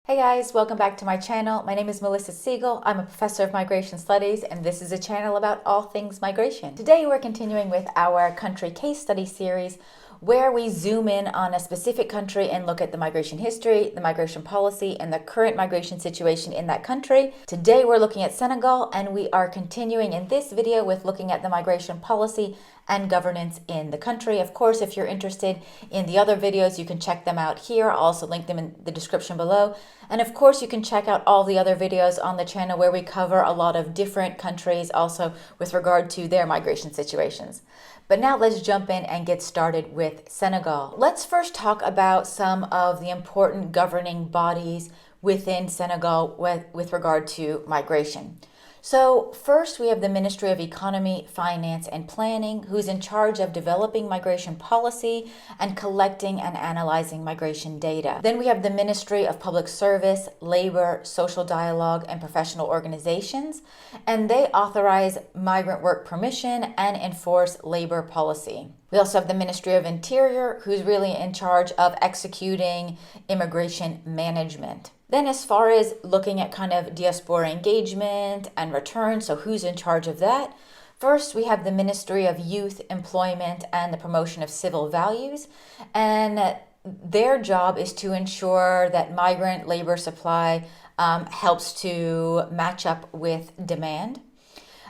Hey guys, welcome back to my channel. My name is Melissa Siegel. I'm a professor of migration studies, and this is a channel about all things migration. Today we're continuing with our country case study series where we zoom in on a specific country and look at the migration history, the migration policy, and the current migration situation in that country. Today we're looking at Senegal, and we are continuing in this video with looking at the migration policy and governance in the country. Of course, if you're interested in the other videos, you can check them out here. I'll also link them in the description below. And of course, you can check out all the other videos on the channel where we cover a lot of different countries also with regard to their migration situations. But now let's jump in and get started with Senegal. Let's first talk about some of the important governing bodies within Senegal with regard to migration. So first we have the Ministry of Economy, Finance and Planning, who's in charge of developing migration policy and collecting and analyzing migration data. Then we have the Ministry of Public Service, Labor, Social Dialogue and Professional Organizations, and they authorize migrant work permission and enforce labor policy. We also have the Ministry of Interior, who's really in charge of executing immigration management. Then as far as looking at kind of diaspora engagement and return, so who's in charge of that? First, we have the Ministry of Youth, Employment, and the Promotion of Civil Values. And their job is to ensure that migrant labor supply helps to match up with demand.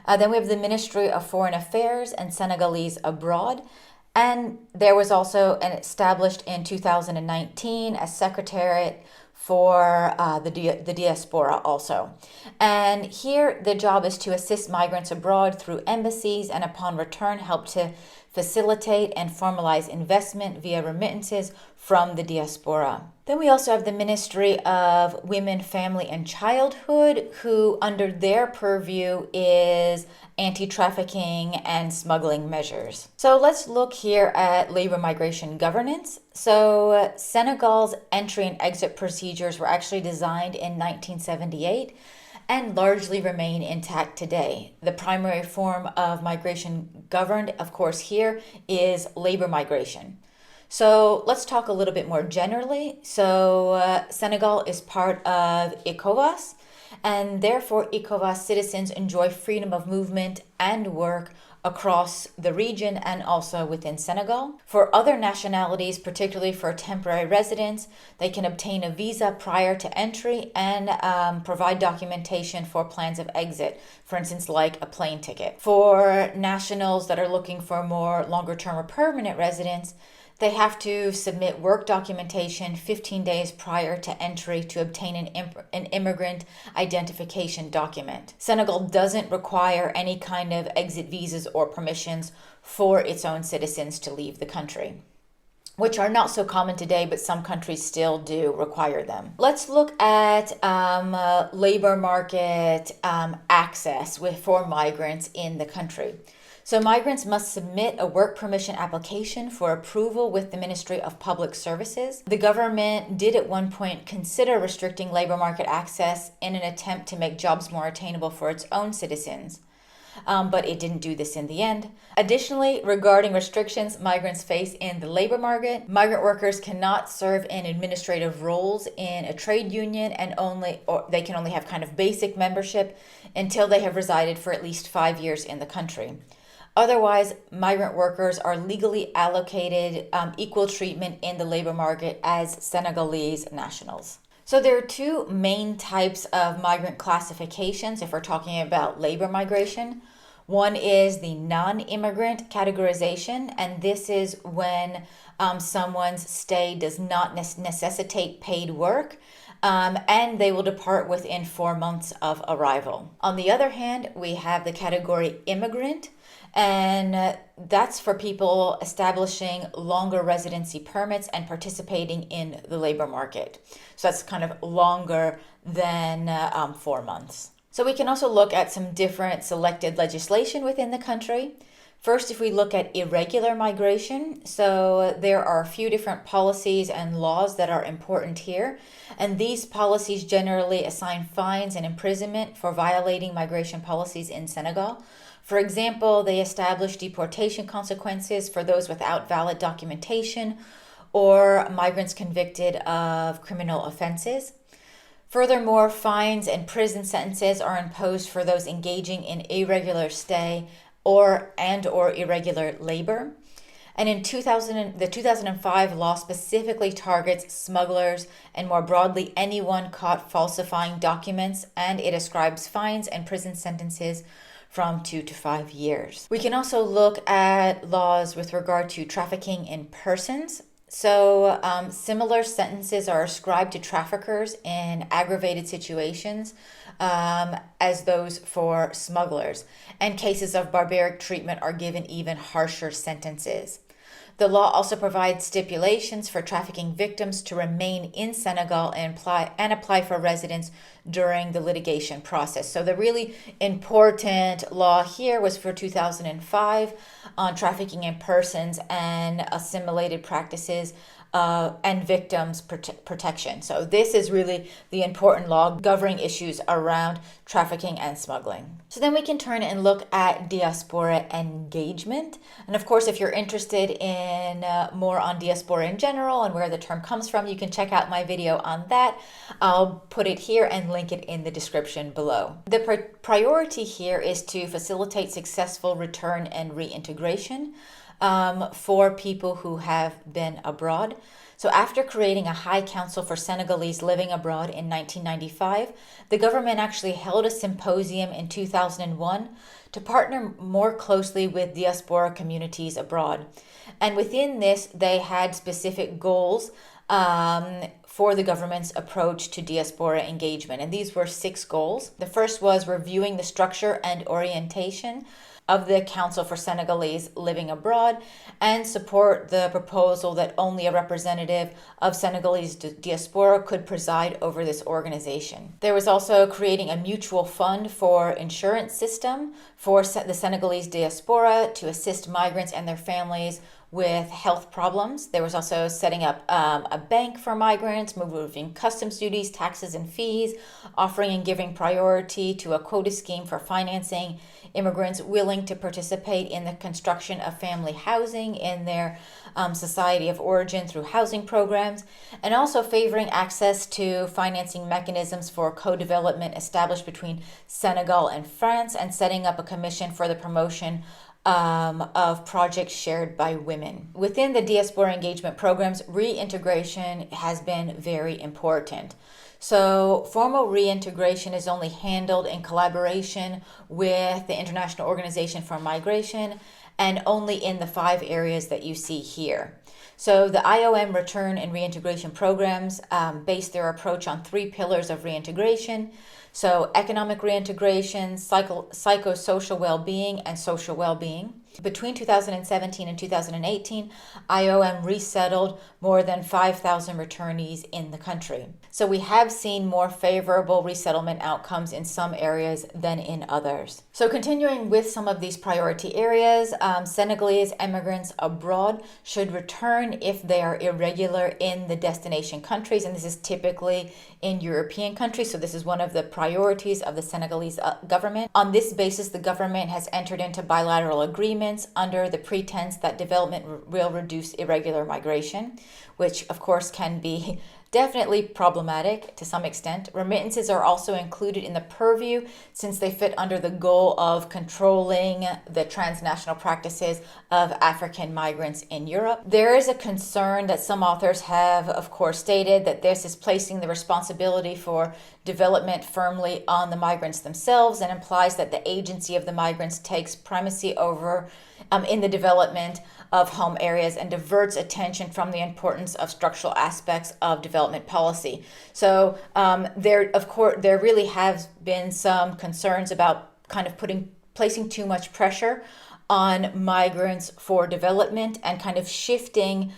Then we have the Ministry of Foreign Affairs and Senegalese abroad. And there was also established in 2019 a secretariat for the Diaspora also. And here the job is to assist migrants abroad through embassies and upon return help to facilitate and formalize investment via remittances from the Diaspora. Then we also have the Ministry of Women, Family and Childhood, who under their purview is anti-trafficking and smuggling measures. So let's look here at labor migration governance. So Senegal's entry and exit procedures were actually designed in 1978 and largely remain intact today. The primary form of migration governed, of course, here is labor migration. So let's talk a little bit more generally. So Senegal is part of ECOWAS, and therefore ECOWAS citizens enjoy freedom of movement and work across the region and also within Senegal. For other nationalities, particularly for temporary residents, they can obtain a visa prior to entry and provide documentation for plans of exit, for instance, like a plane ticket. For nationals that are looking for more longer-term or permanent residence, they have to submit work documentation 15 days prior to entry to obtain an immigrant identification document. Senegal doesn't require any kind of exit visas or permissions for its own citizens to leave the country, which are not so common today, but some countries still do require them. Let's look at labor market access for migrants in the country. So migrants must submit a work permission application for approval with the Ministry of Public Services. The government did at one point consider restricting labor market access in an attempt to make jobs more attainable for its own citizens. But it didn't do this in the end. Additionally, regarding restrictions migrants face in the labor market, migrant workers cannot serve in administrative roles in a trade union or they can only have kind of basic membership until they have resided for at least 5 years in the country. Otherwise, migrant workers are legally allocated equal treatment in the labor market as Senegalese nationals. So there are two main types of migrant classifications if we're talking about labor migration. One is the non-immigrant categorization, and this is when someone's stay does not necessitate paid work, and they will depart within 4 months of arrival. On the other hand, we have the category immigrant, and that's for people establishing longer residency permits and participating in the labor market. So that's kind of longer than 4 months. So we can also look at some different selected legislation within the country. First, if we look at irregular migration, so there are a few different policies and laws that are important here. And these policies generally assign fines and imprisonment for violating migration policies in Senegal. For example, they establish deportation consequences for those without valid documentation or migrants convicted of criminal offenses. Furthermore, fines and prison sentences are imposed for those engaging in irregular stay or irregular labor. And in 2000, the 2005 law specifically targets smugglers and more broadly anyone caught falsifying documents, and it ascribes fines and prison sentences from 2 to 5 years. We can also look at laws with regard to trafficking in persons. So similar sentences are ascribed to traffickers in aggravated situations as those for smugglers, and cases of barbaric treatment are given even harsher sentences. The law also provides stipulations for trafficking victims to remain in Senegal and apply for residence during the litigation process. So the really important law here was for 2005 on trafficking in persons and assimilated practices and victims protection. So this is really the important law governing issues around trafficking and smuggling. So then we can turn and look at diaspora engagement. And of course, if you're interested in more on diaspora in general and where the term comes from, you can check out my video on that. I'll put it here and link it in the description below. The priority here is to facilitate successful return and reintegration for people who have been abroad. So after creating a High Council for Senegalese living abroad in 1995, the government actually held a symposium in 2001 to partner more closely with diaspora communities abroad. And within this, they had specific goals for the government's approach to diaspora engagement. And these were 6 goals. The first was reviewing the structure and orientation of the Council for Senegalese living abroad and support the proposal that only a representative of Senegalese diaspora could preside over this organization. There was also creating a mutual fund for insurance system for the Senegalese diaspora to assist migrants and their families with health problems. There was also setting up a bank for migrants, removing customs duties, taxes, and fees, offering and giving priority to a quota scheme for financing immigrants willing to participate in the construction of family housing in their society of origin through housing programs, and also favoring access to financing mechanisms for co-development established between Senegal and France, and setting up a commission for the promotion of projects shared by women. Within the diaspora engagement programs, reintegration has been very important. So formal reintegration is only handled in collaboration with the International Organization for Migration and only in the 5 areas that you see here. So the IOM return and reintegration programs base their approach on 3 pillars of reintegration. So economic reintegration, psychosocial well-being, and social well-being. Between 2017 and 2018, IOM resettled more than 5,000 returnees in the country. So we have seen more favorable resettlement outcomes in some areas than in others. So continuing with some of these priority areas, Senegalese immigrants abroad should return if they are irregular in the destination countries, and this is typically in European countries. So this is one of the priorities of the Senegalese government. On this basis, the government has entered into bilateral agreements under the pretense that development will reduce irregular migration, which of course can be definitely problematic to some extent. Remittances are also included in the purview since they fit under the goal of controlling the transnational practices of African migrants in Europe. There is a concern that some authors have, of course, stated that this is placing the responsibility for development firmly on the migrants themselves and implies that the agency of the migrants takes primacy over in the development of home areas and diverts attention from the importance of structural aspects of development policy. So there really have been some concerns about kind of placing too much pressure on migrants for development and kind of shifting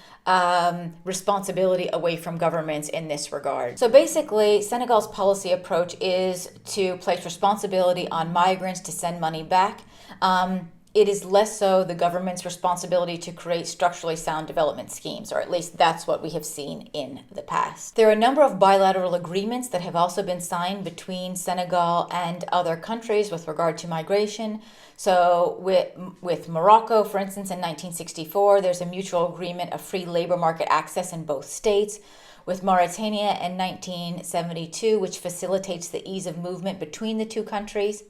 responsibility away from governments in this regard. So basically, Senegal's policy approach is to place responsibility on migrants to send money back. it is less so the government's responsibility to create structurally sound development schemes, or at least that's what we have seen in the past. There are a number of bilateral agreements that have also been signed between Senegal and other countries with regard to migration. So with Morocco, for instance, in 1964, there's a mutual agreement of free labor market access in both states. With Mauritania in 1972, which facilitates the ease of movement between the two countries.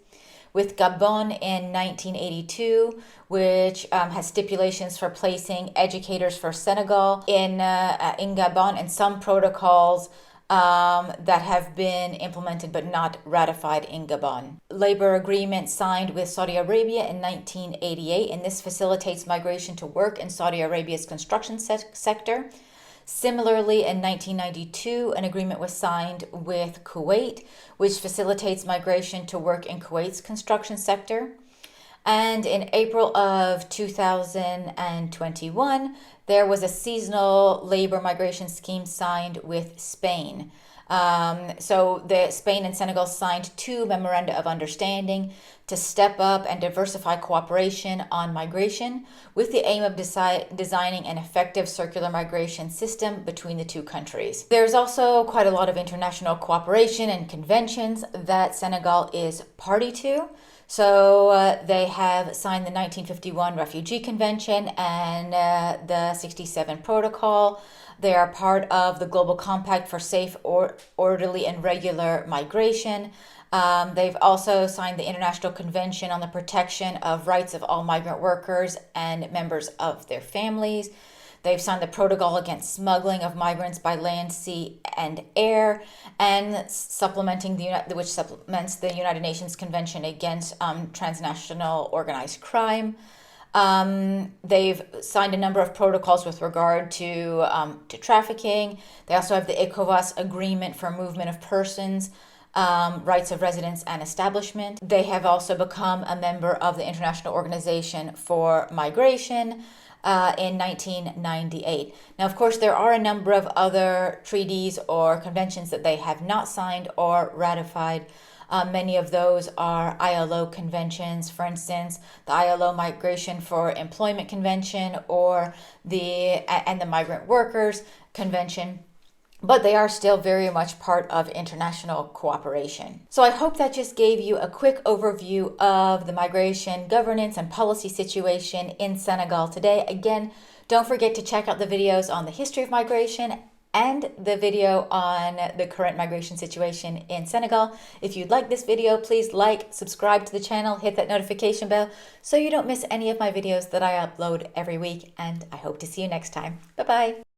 With Gabon in 1982, which has stipulations for placing educators for Senegal in Gabon, and some protocols that have been implemented but not ratified in Gabon. Labor agreement signed with Saudi Arabia in 1988, and this facilitates migration to work in Saudi Arabia's construction sector. Similarly, in 1992, an agreement was signed with Kuwait, which facilitates migration to work in Kuwait's construction sector. And in April of 2021, there was a seasonal labor migration scheme signed with Spain. So Spain and Senegal signed 2 memoranda of understanding to step up and diversify cooperation on migration with the aim of designing an effective circular migration system between the two countries. There's also quite a lot of international cooperation and conventions that Senegal is party to. So they have signed the 1951 Refugee Convention and the 67 Protocol. They are part of the Global Compact for Safe, Orderly, and Regular Migration. They've also signed the International Convention on the Protection of Rights of All Migrant Workers and Members of their Families. They've signed the Protocol Against Smuggling of Migrants by Land, Sea, and Air, and which supplements the United Nations Convention Against Transnational Organized Crime. They've signed a number of protocols with regard to trafficking. They also have the ECOWAS Agreement for Movement of Persons, Rights of Residence and Establishment. They have also become a member of the International Organization for Migration in 1998. Now, of course, there are a number of other treaties or conventions that they have not signed or ratified. Many of those are ILO conventions, for instance, the ILO Migration for Employment Convention or the Migrant Workers Convention. But they are still very much part of international cooperation. So I hope that just gave you a quick overview of the migration governance and policy situation in Senegal today. Again, don't forget to check out the videos on the history of migration and the video on the current migration situation in Senegal. If you like this video, please like, subscribe to the channel, hit that notification bell so you don't miss any of my videos that I upload every week, and I hope to see you next time. Bye-bye.